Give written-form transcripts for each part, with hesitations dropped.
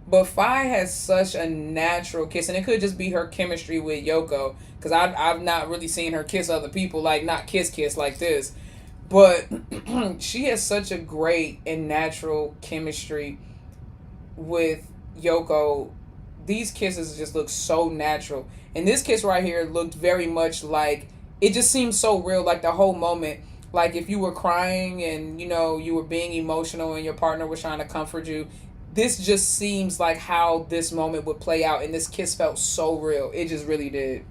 But Fi has such a natural kiss, and it could just be her chemistry with Yoko, because I've not really seen her kiss other people, like not kiss like this, but she has such a great and natural chemistry with Yoko. These kisses just look so natural, and this kiss right here looked very much like, it just seems so real, like the whole moment, like if you were crying and you were being emotional and your partner was trying to comfort you, this just seems like how this moment would play out, and this kiss felt so real. It just really did.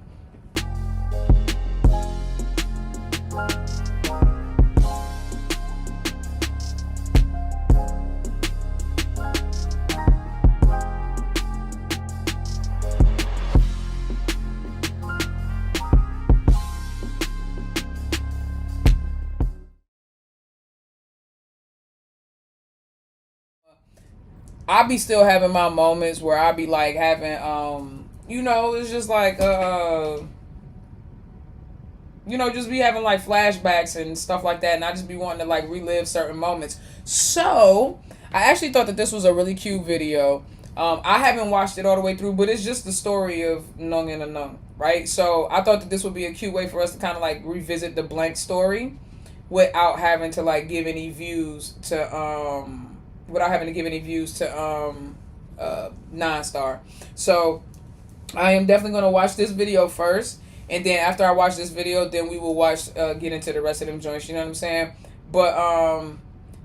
I be still having my moments where I be like having it's just like just be having like flashbacks and stuff like that, and I just be wanting to like relive certain moments. So I actually thought that this was a really cute video. I haven't watched it all the way through, but it's just the story of Nueng Anueng, right? So I thought that this would be a cute way for us to kind of like revisit the blank story without having to like give any views to Non-Star. So I am definitely going to watch this video first, and then after I watch this video, then we will get into the rest of them joints, you know what I'm saying? But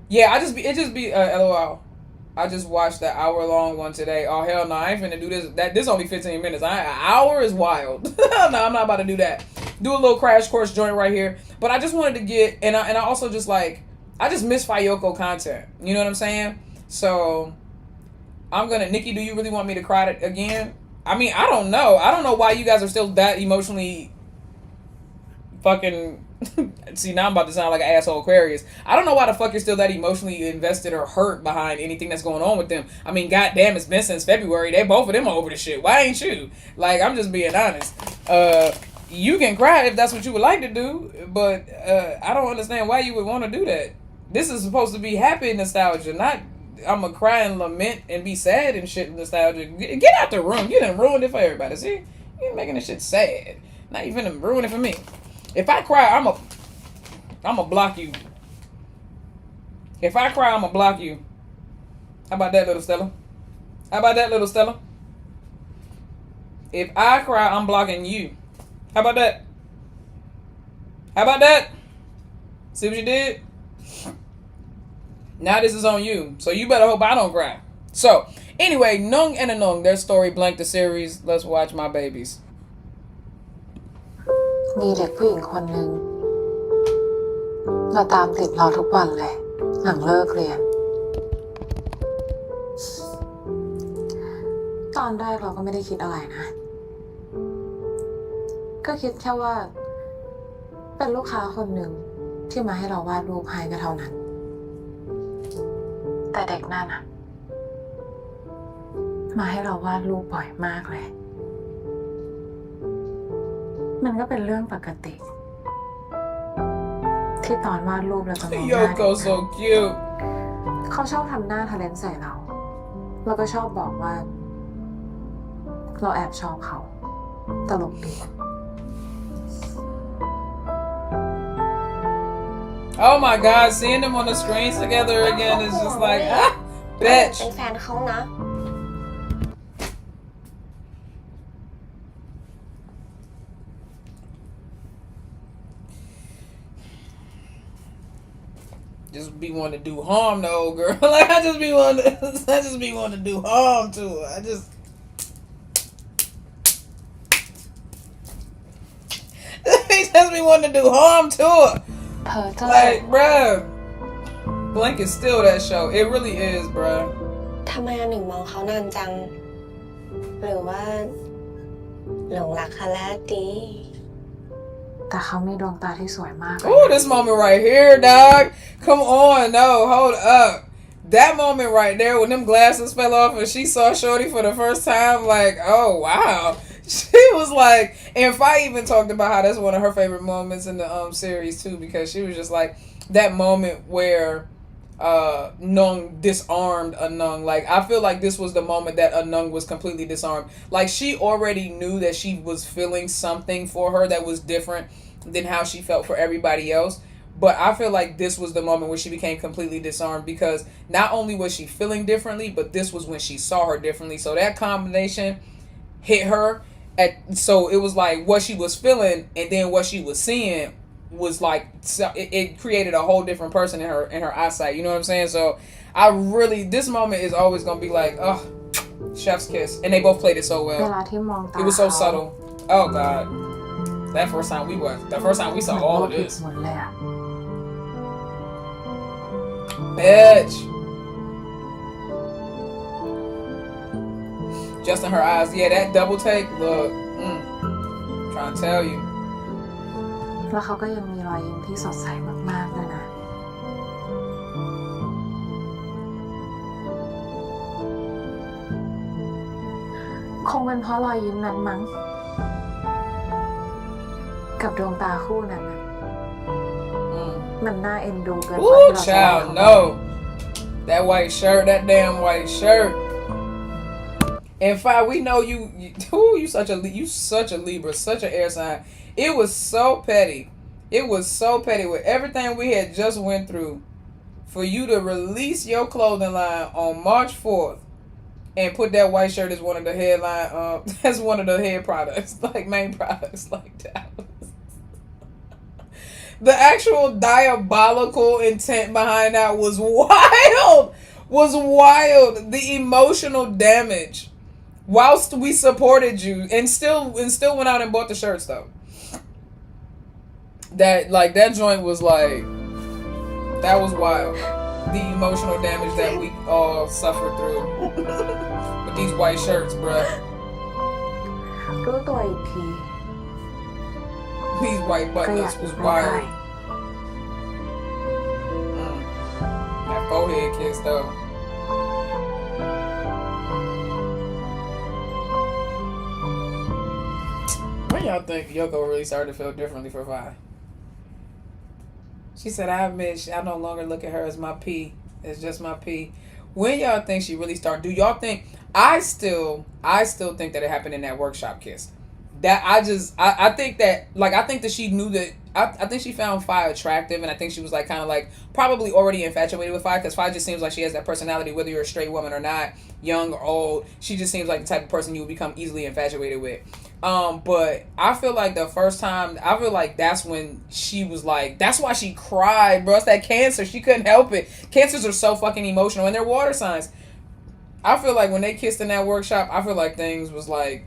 yeah, it just be LOL. I just watched the hour-long one today. Oh, hell no, I ain't finna do this. This only 15 minutes. An hour is wild. No, I'm not about to do that. Do a little crash course joint right here. But I just wanted to get, and I also just like, I just miss Fayeyoko content. You know what I'm saying? So I'm gonna, Nikki, do you really want me to cry again? I mean, I don't know. I don't know why you guys are still that emotionally fucking see, now I'm about to sound like an asshole Aquarius. I don't know why the fuck you're still that emotionally invested or hurt behind anything that's going on with them. I mean, goddamn, it's been since February. They both of them are over the shit. Why ain't you? Like, I'm just being honest. You can cry if that's what you would like to do, but I don't understand why you would want to do that. This is supposed to be happy nostalgia, not I'm gonna cry and lament and be sad and shit nostalgia. Get out the room. You done ruined it for everybody. See? You're making this shit sad. Not even ruin it for me. If I cry, I'm a block you. If I cry, I'm a block you. How about that, little Stella? How about that, little Stella? If I cry, I'm blocking you. How about that? How about that? See what you did? Now this is on you. So you better hope I don't cry. So, anyway, Nueng Anueng, their story blank the series. Let's watch my babies. มีเด็กผู้หญิงคนหนึ่งมาตามติดเราทุกวันเลยหลังเลิกเรียนตอนแรกเราก็ไม่ได้คิดอะไรนะก็คิดแค่ว่าเป็นลูกค้าคนหนึ่งที่มาให้เราวาดรูปให้ก็เท่านั้นแต่เด็กนั่นน่ะมาให้เราวาดรูปบ่อยมากเลยมันก็เป็นเรื่องปกติที่ตอนวาดรูปเราจะมองหน้าเด็กเขาชอบทำหน้าทะเลนใส่เราแล้วก็ชอบบอกว่าเราแอบชอบเขาตลกดี Oh my god, seeing them on the screens together again is just like, bitch. เป็นแฟนเขานะ Just be wanting to do harm to old girl. Like I just be wanting to do harm to her. I just be wanting to do harm to her. Like, bruh, Blank is still that show. It really is, bruh. ทำไมอันหนึ่งมองเขานานจังหรือว่าหลงรักเขาแล้วดี แต่เขามีดวงตาที่สวยมาก Oh, this moment right here, dog. Come on, no, hold up. That moment right there when them glasses fell off and she saw Shorty for the first time, like, oh wow. She was like, and Faye even talked about how that's one of her favorite moments in the series too, because she was just like that moment where Nueng disarmed Nueng. Like, I feel like this was the moment that Nueng was completely disarmed. Like, she already knew that she was feeling something for her that was different than how she felt for everybody else. But I feel like this was the moment where she became completely disarmed, because not only was she feeling differently, but this was when she saw her differently. So that combination hit her. So it was like what she was feeling and then what she was seeing was like, it created a whole different person in her eyesight. You know what I'm saying? So this moment is always gonna be like, oh, chef's kiss. And they both played it so เว well. ลาที่มองตา It was so เขา subtle. Oh God. The first time we saw เหมือน all โล of กผิด this. หมดเลยอะ Bitch. Just in her eyes. Yeah, that double take, look. Trying to tell you. แล้วเขาก็ยังมีรอยยิ้มที่สดใสมากๆด้วยนะ คงเป็นเพราะรอยยิ้มนั้นมั้ง กับดวงตาคู่นั้นนะมันน่าเอ็นดูเกินกว่า Ooh, ที่เราจะ child, no. That white shirt, that damn white shirt. And Fi, we know you such a Libra, such an air sign. It was so petty. It was so petty with everything we had just went through. For you to release your clothing line on March 4th and put that white shirt as one of the headline, as one of the head products, like main products, like that. The actual diabolical intent behind that was wild. Was wild. The emotional damage. Whilst we supported you and still went out and bought the shirts though. That joint was like, that was wild. The emotional damage that we all suffered through with these white shirts, bruh. รู้ตัวอีกที These white ก็อยา buttons ก was ได้ wild. That forehead kiss though. When y'all think Yoko really started to feel differently for Vi? She said, I admit, I no longer look at her as my P. It's just my P. When y'all think she really started? Do y'all think? I still think that it happened in that workshop kiss. That I think that, like, I think that she knew that, I think she found Fi attractive, and I think she was like kind of like probably already infatuated with Fi, because Fi just seems like she has that personality, whether you're a straight woman or not, young or old. She just seems like the type of person you would become easily infatuated with. But I feel like the first time, I feel like that's when she was like, that's why she cried, bro. It's that Cancer. She couldn't help it. Cancers are so fucking emotional, and they're water signs. I feel like when they kissed in that workshop, I feel like things was like,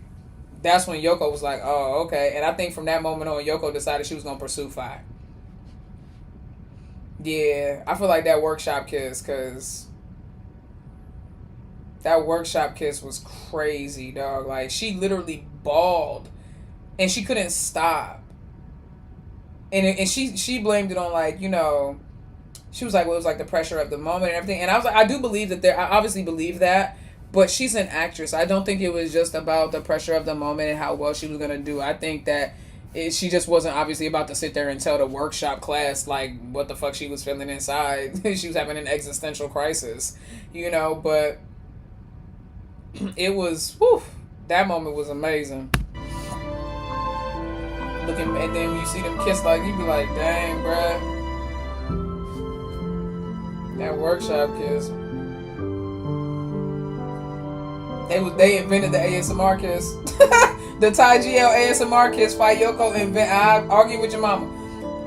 that's when Yoko was like, oh, okay. And I think from that moment on, Yoko decided she was going to pursue Fi. Yeah, I feel like that workshop kiss, because that workshop kiss was crazy, dog. Like, she literally bawled, and she couldn't stop. And she blamed it on, like, you know, she was like, well, it was like the pressure of the moment and everything. And I was like, I do believe that I obviously believe that. But she's an actress. I don't think it was just about the pressure of the moment and how well she was going to do. I think that she just wasn't obviously about to sit there and tell the workshop class, like, what the fuck she was feeling inside. She was having an existential crisis, you know. But it was, whew, that moment was amazing. Looking, and then when you see them kiss, like, you be like, dang, bruh. That workshop kiss. They invented the ASMR kiss. The Thai GL ASMR kiss. Fayeyoko I argue with your mama.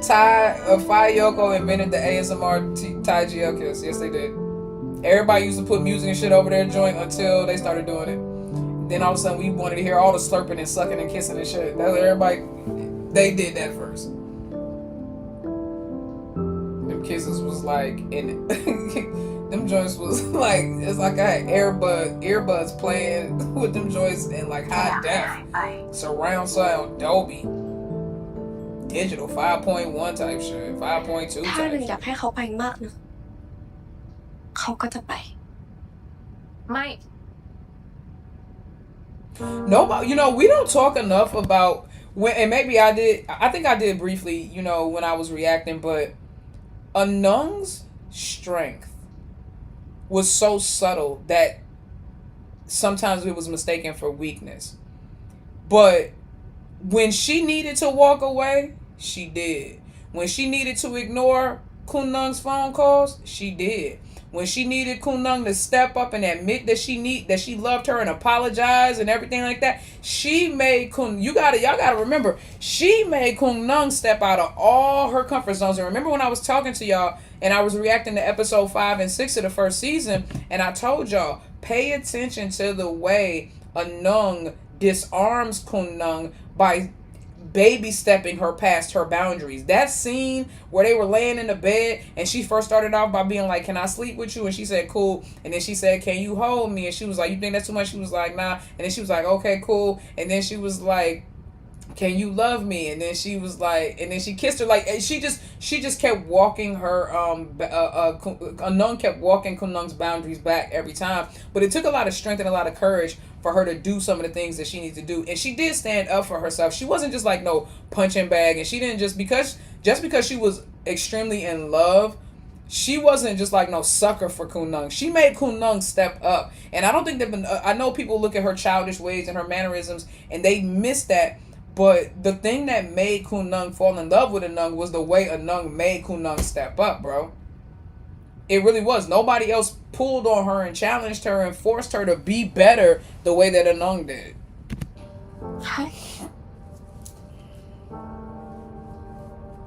Fayeyoko invented the ASMR Thai GL kiss. Yes, they did. Everybody used to put music and shit over their joint until they started doing it. Then all of a sudden we wanted to hear all the slurping and sucking and kissing and shit. That's everybody. They did that first. Them kisses was like in. Them joints was like, it's like I had earbuds playing with them joints in like high def, surround sound, Dolby, digital 5.1 type shit, 5.2 ถ้า type หนึ่งอยาก shit. ให้เขาไปมากนะเขาก็จะไป ไม่ Nobody, you know, we don't talk enough about when, and maybe I think I did briefly, you know, when I was reacting, but Nueng's strength was so subtle that sometimes it was mistaken for weakness. But when she needed to walk away, she did. When she needed to ignore Kun Nung's phone calls, she did. When she needed Kun Nung to step up and admit that she loved her and apologize and everything like that, she made y'all gotta remember, she made Kun Nung step out of all her comfort zones. And remember when I was talking to y'all and I was reacting to episode 5 and 6 of the first season, and I told y'all, pay attention to the way Anung disarms Kun Nung by baby stepping her past her boundaries. That scene where they were laying in the bed and she first started off by being like, can I sleep with you? And she said, cool. And then she said, can you hold me? And she was like, you think that's too much? She was like, nah. And then she was like, okay, cool. And then she was like, can you love me? And then she was like, and then she kissed her, like, and she just kept walking her Anung kept walking Kun Nung's boundaries back every time. But it took a lot of strength and a lot of courage for her to do some of the things that she needs to do. And she did stand up for herself. She wasn't just like no punching bag, and she didn't just because she was extremely in love, she wasn't just like no sucker for Kun Nung. She made Kun Nung step up. And I don't think I know people look at her childish ways and her mannerisms and they miss that. But the thing that made Kun Nung fall in love with Anung was the way Anung made Kun Nung step up, bro. It really was. Nobody else pulled on her and challenged her and forced her to be better the way that Anung did. ใช่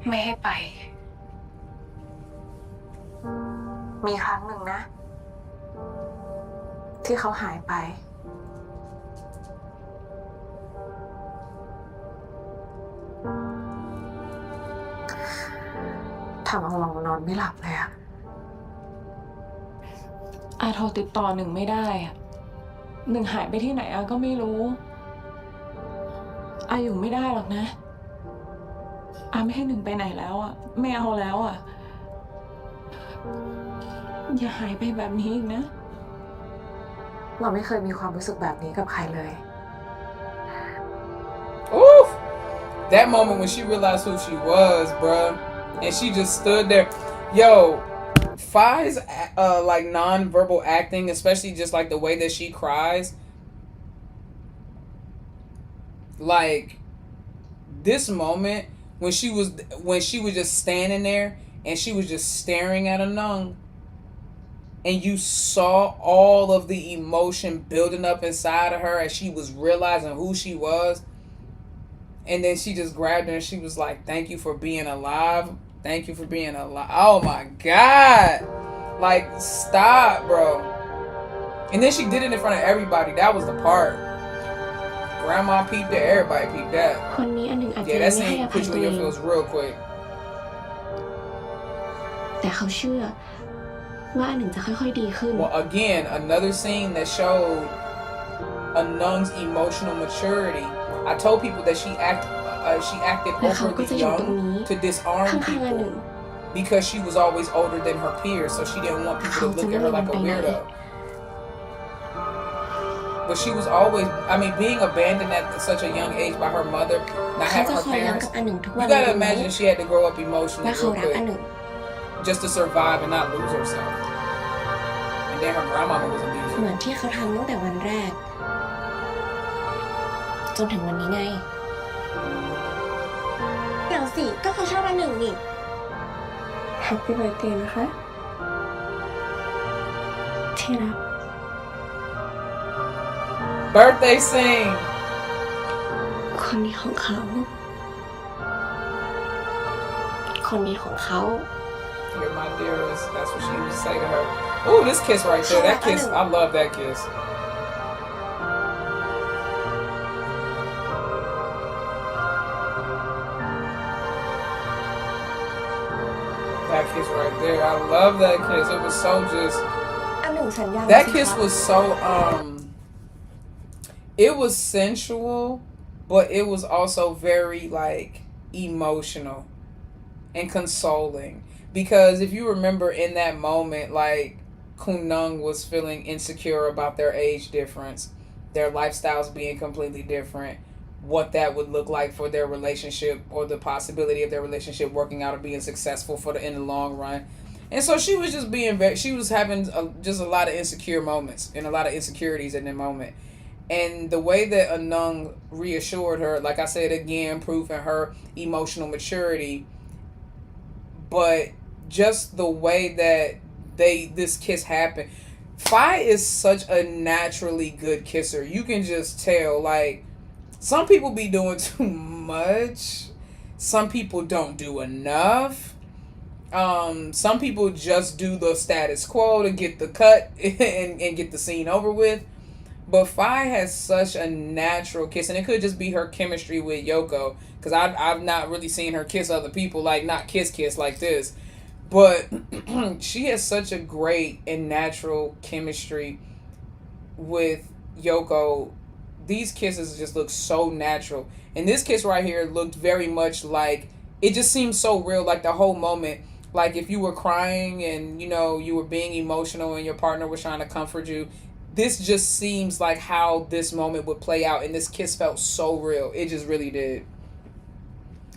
ไม่ให้ไป มีครั้งหนึ่งนะ ที่เขาหายไป ทำเอาเรานอนไม่หลับเลยอะ อาโทรติดต่อหนึ่งไม่ได้อะหนึ่งหายไปที่ไหนอาก็ไม่รู้อาอยู่ไม่ได้หรอกนะอาไม่ให้หนึ่งไปไหนแล้วอะไม่เอาแล้วอะอย่าหายไปแบบนี้อีกนะ เราไม่เคยมีความรู้สึกแบบนี้กับใครเลย Oof! That moment when she realized who she was, bruh, and she just stood there. Yo, Fai's like non-verbal acting, especially just like the way that she cries, like this moment when she was just standing there and she was just staring at Anung, and you saw all of the emotion building up inside of her as she was realizing who she was. And then she just grabbed her and she was like, thank you for being alive. Thank you for being alive. Oh my God. Like, stop, bro. And then she did it in front of everybody. That was the part. Grandma peeped it. Everybody peeped that. คนนี้อันหนึ่งอาจจะ Yeah, ไม่ that ให้ scene อภัย put you ตัว in เอ your ง feels real quick. แต่เขาเชื่อว่าอันหนึ่งจะค่อยๆดีขึ้น Well, again, another scene that showed Anung's emotional maturity. I told people that she acted และเขาก็จะ overly อยู่ตรงนี้ young to disarm ข้างๆอันหนึ่ง people because she was always older than her peers, so she didn't want people to look at her like a weirdo. But she was always, I mean, being abandoned at such a young age by her mother, not เขา having จะ her คอยรัก parents. กับอันหนึ่งทุกวัน You เลย gotta รู้ไหม imagine she had to grow up ว่า emotionally เขา real รักอันห quick นึ่ง just to survive and not lose herself. And then her grandmama was เหมือน abusive. ที่เขาทำตั้งแต่วันแรก จนถึงวันนี้ไงเดี๋ยวสิก็เขาชอบอันหนึ่งนี่ Happy birthday นะคะ ที่รัก Birthday scene. คนดีของเขา คนดีของเขา You're my dearest. That's what she used to say to her. Ooh, this kiss right there. That kiss, I love that kiss. That kiss right there. I love that kiss. It was so just. อันหนึ่งสัญญา That kiss was so it was sensual, but it was also very like emotional and consoling. Because if you remember in that moment, like Kun Nung was feeling insecure about their age difference, their lifestyles being completely different, what that would look like for their relationship or the possibility of their relationship working out or being successful in the long run. And so she was just being she was having just a lot of insecure moments and a lot of insecurities in that moment. And the way that Anung reassured her, like I said again, proving her emotional maturity, but just the way that this kiss happened. Faye is such a naturally good kisser. You can just tell, like, some people be doing too much. Some people don't do enough. Some people just do the status quo to get the cut and get the scene over with. But Faye has such a natural kiss, and it could just be her chemistry with Yoko, because I've not really seen her kiss other people, like, not kiss like this. But she has such a great and natural chemistry with Yoko. These kisses just look so natural. And this kiss right here looked very much like, it just seemed so real, like the whole moment. Like if you were crying and, you know, you were being emotional and your partner was trying to comfort you, this just seems like how this moment would play out. And this kiss felt so real. It just really did.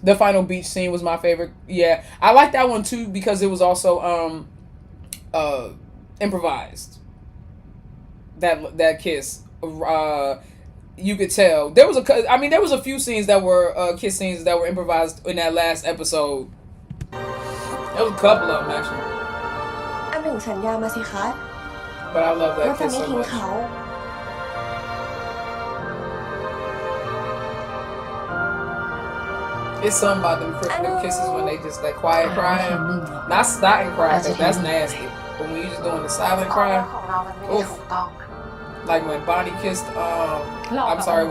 The final beach scene was my favorite. Yeah, I like that one too because it was also improvised. That kiss. You could tell there was a few scenes that were kiss scenes that were improvised in that last episode. There was a couple of them actually. อันหนึ่งสัญญามาสิคะ But I love ว่า that จะ kiss ไม่ so ทิ้ง much. เขา It's something about them kisses when they just that quiet crying, not starting crying. That's nasty. But when you just doing the silent ความรั cry, กของเรามันไม่ได้ถูกต้อง like when Bonnie kissed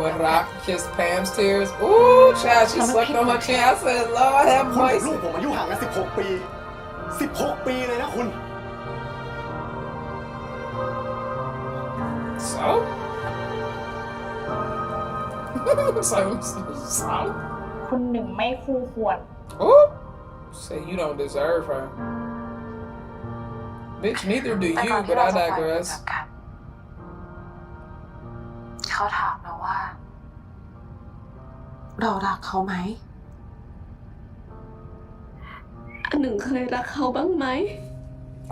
when Rock kissed Pam's tears. Ooh, child, she sucked on her chin. I said, Lord have คุณกับ mercy. ลูกผมอายุห่างกัน16 ปี 16 ปีเลยนะคุณ So? so? คุณหนึ่งไม่คู่ควร Ooh. Say you don't deserve her. Bitch, neither do แต่ you, ก่อนที่ but เรา I จะปล่อยมือ digress. จากกันเขาถามเราว่า เรารักเขาไหม อันหนึ่งเคยรักเขาบ้างไหม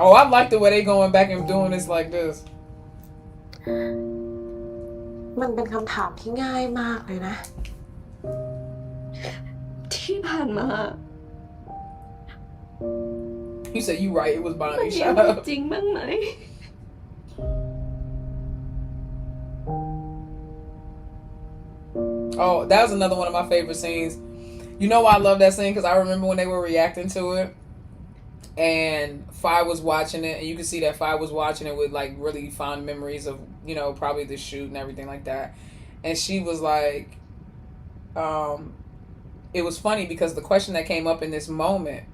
Oh, I like the way they going back and doing this like this. มันเป็นคำถามที่ง่ายมากเลยนะ ที่ผ่านมา You said you right, it was มัน Bonnie. ยัง Shut มี up. จริงบ้างไหม Oh, that was another one of my favorite scenes. You know why I love that scene? Because I remember when they were reacting to it. And Faye was watching it. And you can see that Faye was watching it with like really fond memories of, you know, probably the shoot and everything like that. And she was like, it was funny because the question that came up in this moment,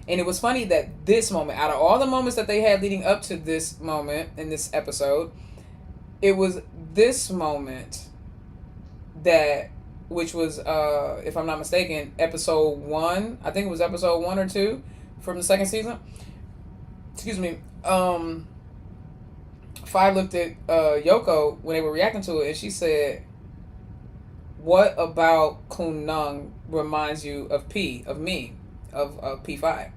and it was funny that this moment, out of all the moments that they had leading up to this moment in this episode, it was this moment that, which was, if I'm not mistaken, episode 1. I think it was episode 1 or 2 from the second season. Excuse me. Faye looked at Yoko when they were reacting to it, and she said, "What about Kun Nung reminds you of me, of P5?"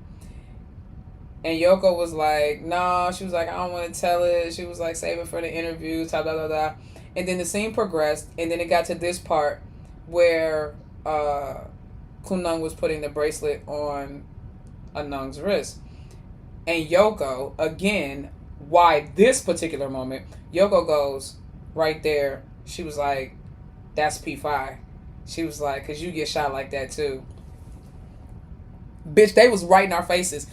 And Yoko was like, "Nah." She was like, "I don't want to tell it." She was like, "Save it for the interview." Blah blah blah. And then the scene progressed, and then it got to this part where Kun Nung was putting the bracelet on Anung's wrist. And Yoko, again, why this particular moment, Yoko goes right there. She was like, "That's P5." She was like, "Cause you get shot like that too." Bitch, they was right in our faces.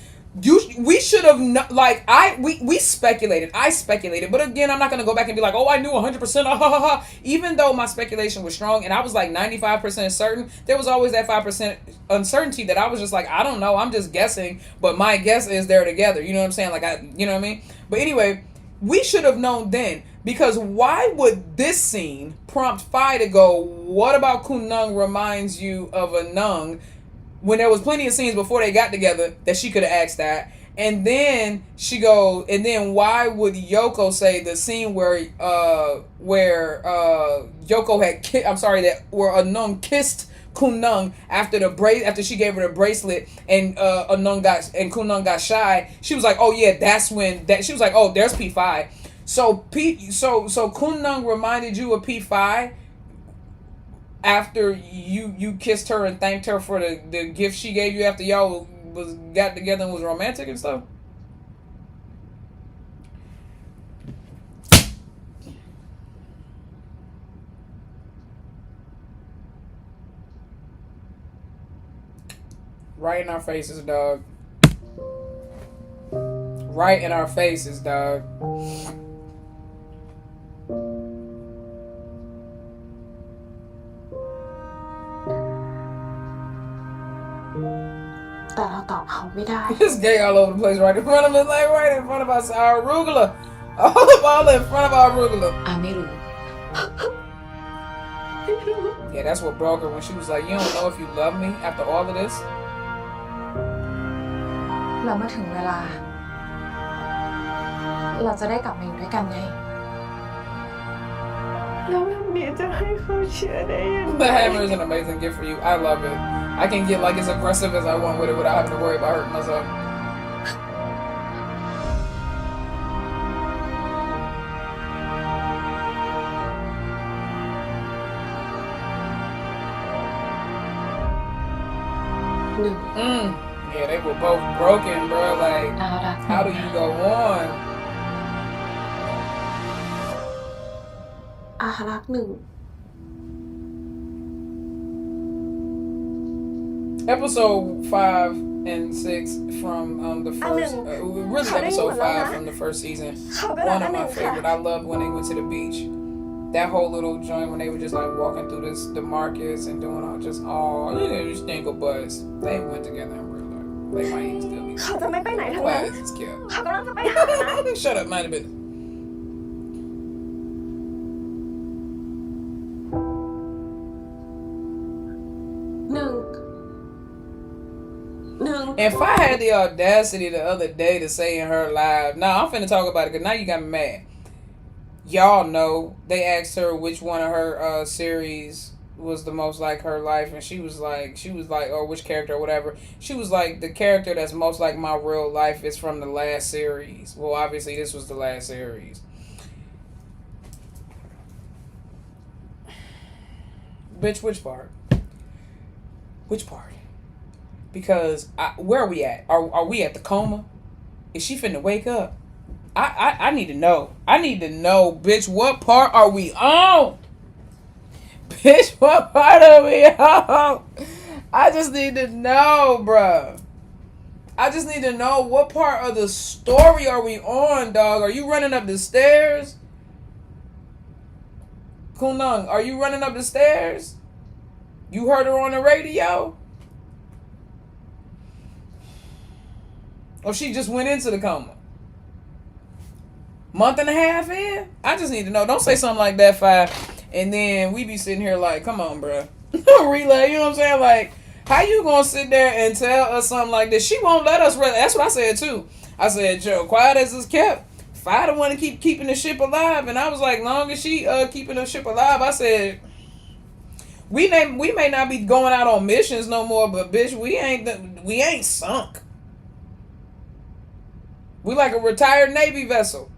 We should have like we speculated. I speculated, but again, I'm not gonna go back and be like, "Oh, I knew 100%." Even though my speculation was strong and I was like 95% certain, there was always that 5% uncertainty that I was just like, "I don't know. I'm just guessing." But my guess is they're together. You know what I'm saying? Like you know what I mean? But anyway, we should have known then, because why would this scene prompt Faye to go, "What about Kun Nung reminds you of a Nung?" When there was plenty of scenes before they got together that she could have asked that. And then she goes, and then why would Yoko say the scene where Yoko had where Anung kissed Kunung after she gave her the bracelet and Kunung got shy. She was like, oh yeah, that's when she was like, oh, there's P5. So Kunung reminded you of P5 after you kissed her and thanked her for the gift she gave you after y'all got together and was romantic and stuff. Right in our faces, dog. Right in our faces, dog. แต่เราตอบเขาไม่ได้ This gay all over the place right in front of us, like right in front of us, our arugula. All in front of our arugula. ไม่รู้ Yeah, that's what broke her when she was like, you don't know if you love me after all of this. แล้วมาถึงเวลา เราจะได้กลับมาอยู่ด้วยกันไง แล้วแบบนี้จะให้เขาเชื่อได้ยังไง The hammer is an amazing gift for you. I love it. I can get like as aggressive as I want with it without having to worry about hurting myself. Yeah, they were both broken, bro. Like, เอาละ how do you go on? อารักหนึ่ง Episode 5 and 6 from the first, really episode 5 from the first season. One of my favorite. I loved when they went to the beach. That whole little joint when they were just like walking through the markets and doing all you stinkle butts. They went together in real life. They might even still be. เขาจะไม่ไปไหนทั้งนั้น Class is cute. เขากำลังจะไปหานะ Shut up, mind a bit. If I had the audacity the other day to say in her live, I'm finna talk about it because now you got me mad. Y'all know they asked her which one of her series was the most like her life, and she was like, or which character or whatever. She was like, the character that's most like my real life is from the last series. Well, obviously this was the last series. Bitch, which part? Which part? Because where are we at? Are we at the coma? Is she finna wake up? I need to know. I need to know, bitch, what part are we on? Bitch, what part are we on? I just need to know, bruh. I just need to know what part of the story are we on, dog? Are you running up the stairs? Kunung, are you running up the stairs? You heard her on the radio? Or she just went into the coma? Month and a half in? I just need to know. Don't say something like that, Fi. And then we be sitting here like, come on, bro. Relay, you know what I'm saying? Like, how you gonna sit there and tell us something like this? She won't let us. That's what I said, too. I said, Joe, quiet as it's kept. Fi the one to keep keeping the ship alive. And I was like, long as she keeping the ship alive, I said, we may not be going out on missions no more, but bitch, we ain't sunk. We like a retired Navy vessel.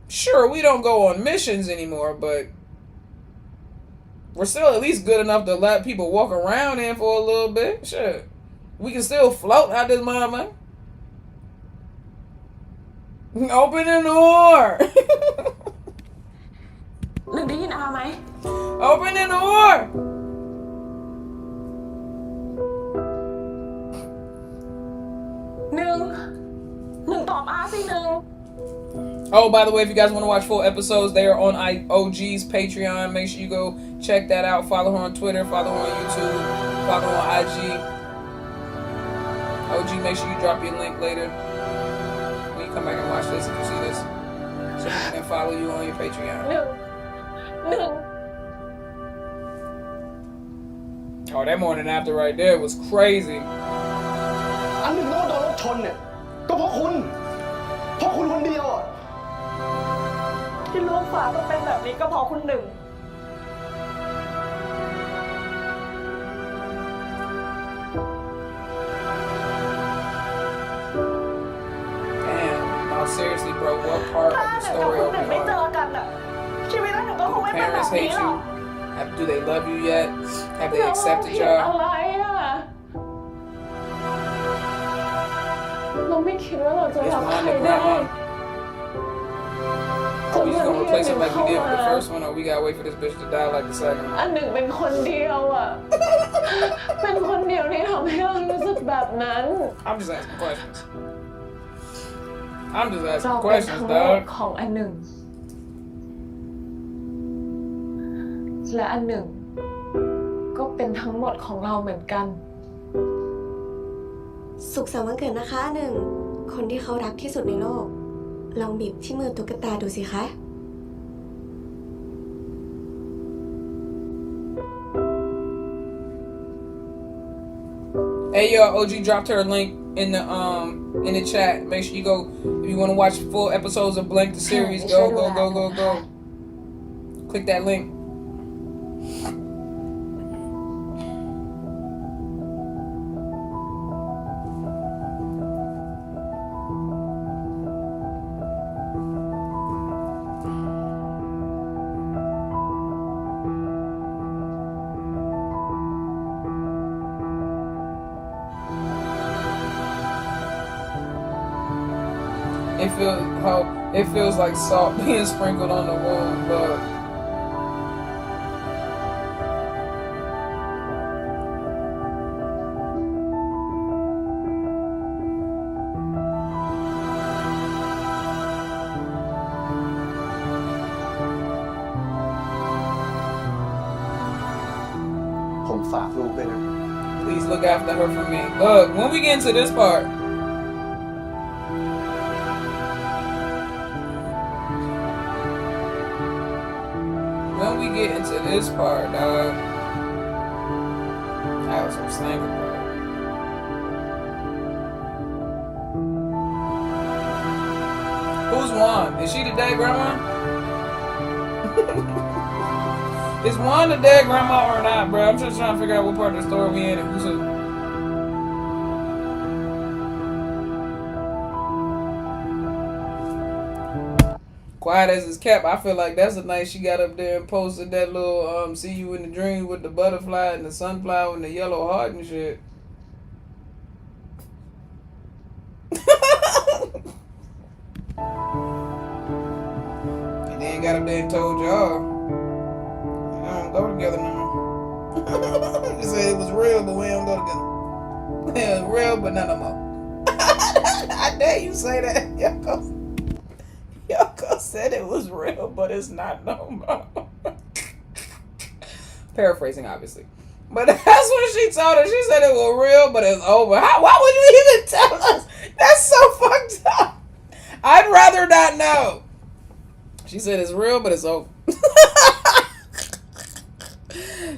Sure, we don't go on missions anymore, but we're still at least good enough to let people walk around in for a little bit. Sure. We can still float out this motherfucker. Open the door. หนึ่งได้ยินอาไหม Open the door. Oh, by the way, if you guys want to watch full episodes, they are on OG's Patreon. Make sure you go check that out. Follow her on Twitter. Follow her on YouTube. Follow her on IG. OG, make sure you drop your link later when you come back and watch this, if you see this, so we can follow you on your Patreon. Oh, that morning after right there was crazy. อันหนึ่งแล้วโดนรถชนเนี่ยก็เพราะคุณคนเดียวอ่ะ ที่ลูกฟ้าต้องเป็นแบบนี้ก็เพราะคุณหนึ่ง seriously, bro, what part of the ถ้า story หนึ่ง are กับคุณหนึ่งไม่ we เจอ on? กันอะชีวิตหนึ่งก็คง Do ไม่เป็นแบบ parents นี้ hate หร you? อก Do they love you yet? Have they เรา accepted ผิด y'all? อะไรอะเราไม่คิดว่าเราจะ Is รักใค Juan ร the ได้ grandma? จ Are น we วั just น gonna ที่ replace ห him นึ่ง like เข้า we did มา with the first one, or we gotta wait for this bitch to die like the second one? อันหนึ่งเป็นคนเดียวอะ เป็นคนเดียวที่ทำให้เรารู้สึกแบบนั้น I'm just asking questions. I'm just เรา asking เป็นทั้ questions, งหมด dog. ของอันหนึ่ง และอันหนึ่ง ก็เป็นทั้งหมดของเราเหมือนกัน สุขสันต์วันเกิดนะคะหนึ่ง คนที่เขารักที่สุดในโลก ลองบีบที่มือตุ๊กตาดูสิคะ Hey yo, OG dropped her link in the chat. Make sure you go if you want to watch full episodes of Blank the series. Go. Click that link. It feels like salt being sprinkled on the wound, but ผมฝากลูกด้วยนะ please look after her for me. Look, when we get into this part, dog, that was some slanking, bro. Who's Juan? Is she the dead grandma? Is Juan the dead grandma or not, bro? I'm just trying to figure out what part of the story we in and who's who. Quiet as it's kept, I feel like that's the night she got up there and posted that little see you in the dream with the butterfly and the sunflower and the yellow heart and shit. And then got up there and told y'all, I don't go together no more. They said it was real, but we don't go together. It was real, but not no more. I dare you say that, Yoko said it was real, but it's not no more. Paraphrasing, obviously. But that's what she told her. She said it was real, but it's over. Why would you even tell us? That's so fucked up. I'd rather not know. She said it's real, but it's over.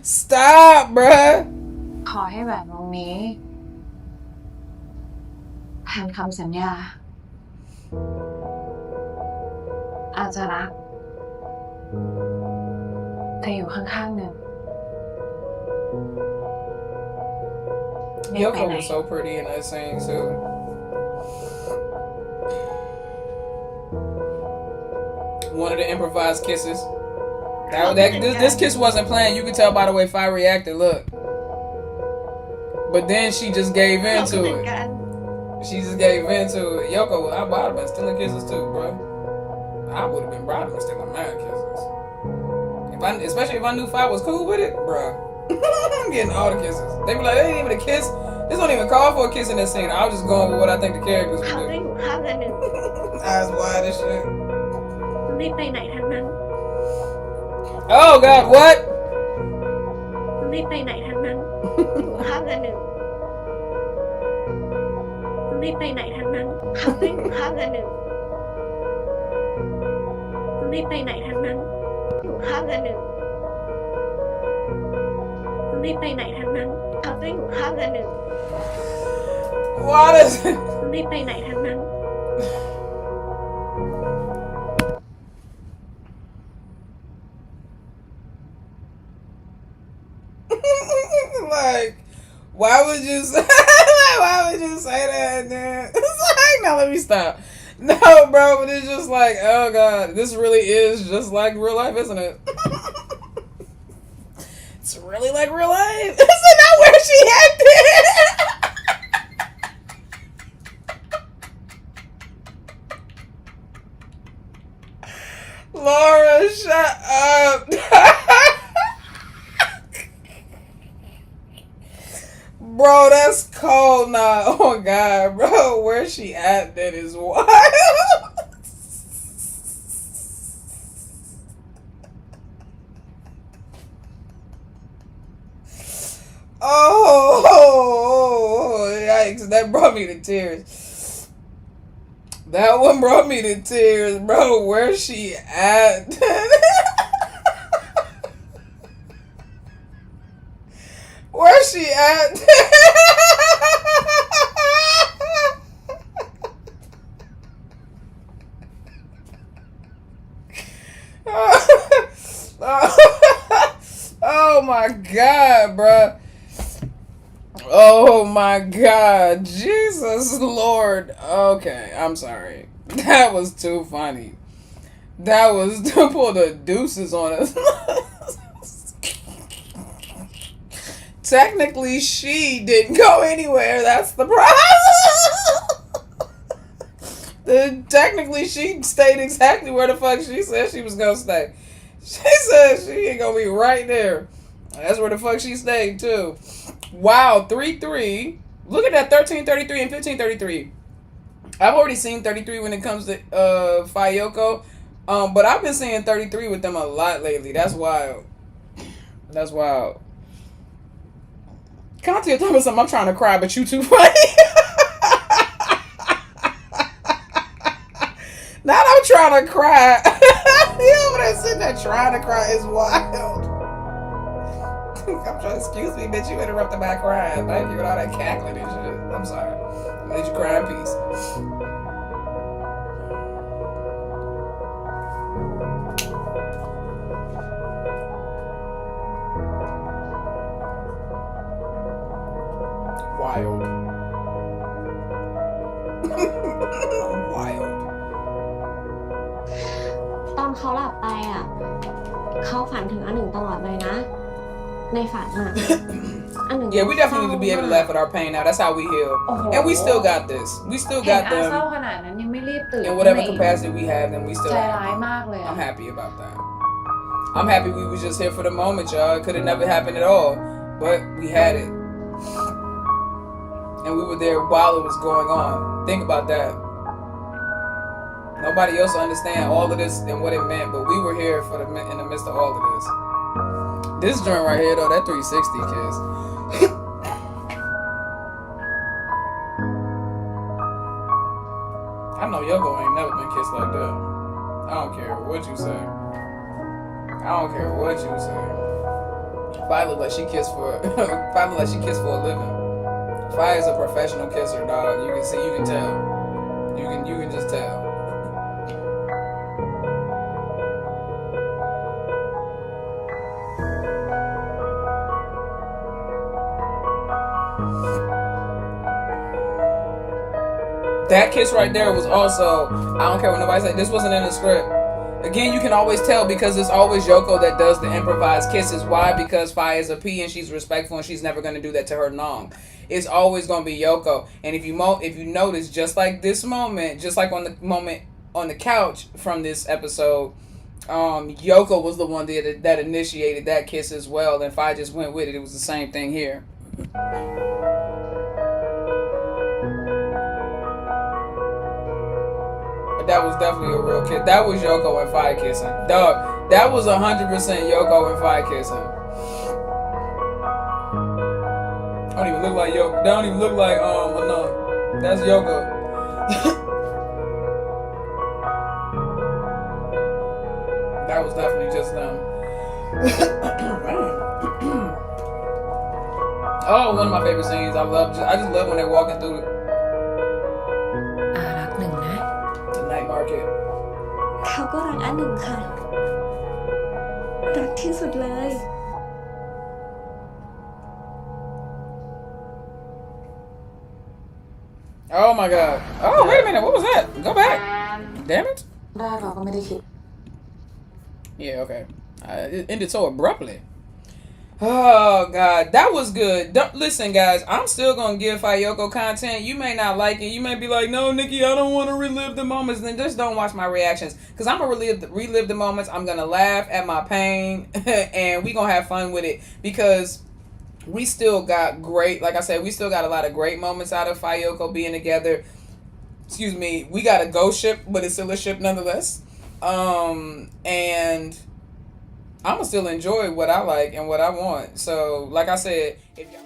Stop, bruh. ขอให้แหวนวงนี้แทนคำสัญญา อาจจะรักแต่อยู่ข้างๆหนึ่ง Yoko was so pretty in that scene too. One of the improvised kisses. This kiss wasn't planned. You could tell by the way Fire reacted. Look, but then she just gave in to it. She just gave in to it. Yoko, I would have been stealing kisses too, bro. I would have been proud of stealing mad kisses. Especially if I knew Fire was cool with it, bro. I'm getting all the kisses. They be like, they ain't even a kiss. This don't even call for a kiss in this scene. I was just going with what I think the characters would เขาได้ do. อยู่ข้างกันหนึ่ง Eyes wide and shit. ไม่ไปไหนทั้งนั้น Oh God, what? ไม่ไปไหนทั้งนั้น อยู่ข้างกันหนึ่ง ไม่ไปไหนทั้งนั้น เขาได้อยู่ข้างกันหนึ่ง ไม่ไปไหนทั้งนั้น อยู่ข้างกันหนึ่ง ไม่ไปไหนทั้งนั้น เขาได้อยู่ข้างกันหนึ่ง What is it? ไม่ไปไหนทั้งนั้น Like, why would you say? Why would you say that? Then it's like, no, let me stop. No, bro, but it's just like, oh god, this really is just like real life, isn't it? It's really like real life. Isn't that where she acted? Laura, shut up. Bro, that's cold now. Oh god, bro, where she at? That is wild. Oh, yikes! That brought me to tears. That one brought me to tears, bro. Where's she at? Where's she at? Oh my god, bro. Oh my god. Jesus Lord. Okay, I'm sorry. That was too funny. That was to pull the deuces on us. Technically, she didn't go anywhere. That's the problem. Technically, she stayed exactly where the fuck she said she was gonna stay. She said she ain't gonna be right there. That's where the fuck she stayed, too. Wow, 3-3. Look at that, 13-33 and 15-33. I've already seen 33 when it comes to Fayeyoko. But I've been seeing 33 with them a lot lately. That's wild. That's wild. Conti, tell me something. I'm trying to cry, but you too funny. Now I'm trying to cry. You over there sitting there trying to cry is wild. I'm trying, excuse me, bitch, you interrupted my crying. Thank you with all that cackling and shit. I'm sorry. I made you cry in peace. Wild. Wild. ตอนเขาหลับไปอ่ะเขาฝันถึงอันหนึ่งตลอดเลยนะในฝันอ่ะอันหนึ่ง Yeah, we definitely need to be able to laugh at our pain now. That's how we heal. And we still got this. We still got เห็นอาเศร้า them ขนาดนั้นยังไม่รีบตื่น in whatever capacity we have, and we still ใจ have ร้าย them. มากเลยอะ I'm happy about that. I'm happy we was just here for the moment, y'all. It could have never happened at all, but we had it. And we were there while it was going on. Think about that. Nobody else will understand all of this and what it meant, but we were here for in the midst of all of this. This joint right here, though, that 360 kiss. I know Yoko ain't never been kissed like that. I don't care what you say. I don't care what you say. Fi look like she kissed for Fi look like she kissed for a living. Fi is a professional kisser, dog. You can see, you can tell. You can just tell. That kiss right there was also, I don't care what nobody said, this wasn't in the script. Again, you can always tell because it's always Yoko that does the improvised kisses. Why? Because Fi is a P and she's respectful and she's never going to do that to her Nong. It's always going to be Yoko. And if you notice, just like this moment, just like on the moment on the couch from this episode, Yoko was the one that initiated that kiss as well. And Fi just went with it. It was the same thing here. That was definitely a real kiss. That was Yoko and Fi kissing. Dog, that was 100% Yoko and Fi kissing. Don't even look like Yoko. That don't even look like, no. That's Yoko. That was definitely just them. Oh, one of my favorite scenes. I just love when they're walking through the รักหนึ่งนะ night market. เขาก็รักอันหนึ่งค่ะรักที่สุดเลย Oh my god. Oh, wait a minute. What was that? Go back. Damn it. ได้เราก็ไม่ได้คิด Yeah, okay. It ended so abruptly. Oh God, that was good. Listen, guys, I'm still gonna give Fayeyoko content. You may not like it. You may be like, "No, Nikki, I don't want to relive the moments." Then just don't watch my reactions, cause I'm gonna relive the moments. I'm gonna laugh at my pain, and we gonna have fun with it because we still got great. Like I said, we still got a lot of great moments out of Fayeyoko being together. Excuse me, we got a ghost ship, but it's still a ship nonetheless. And I'm gonna still enjoy what I like and what I want. So, like I said, if y'all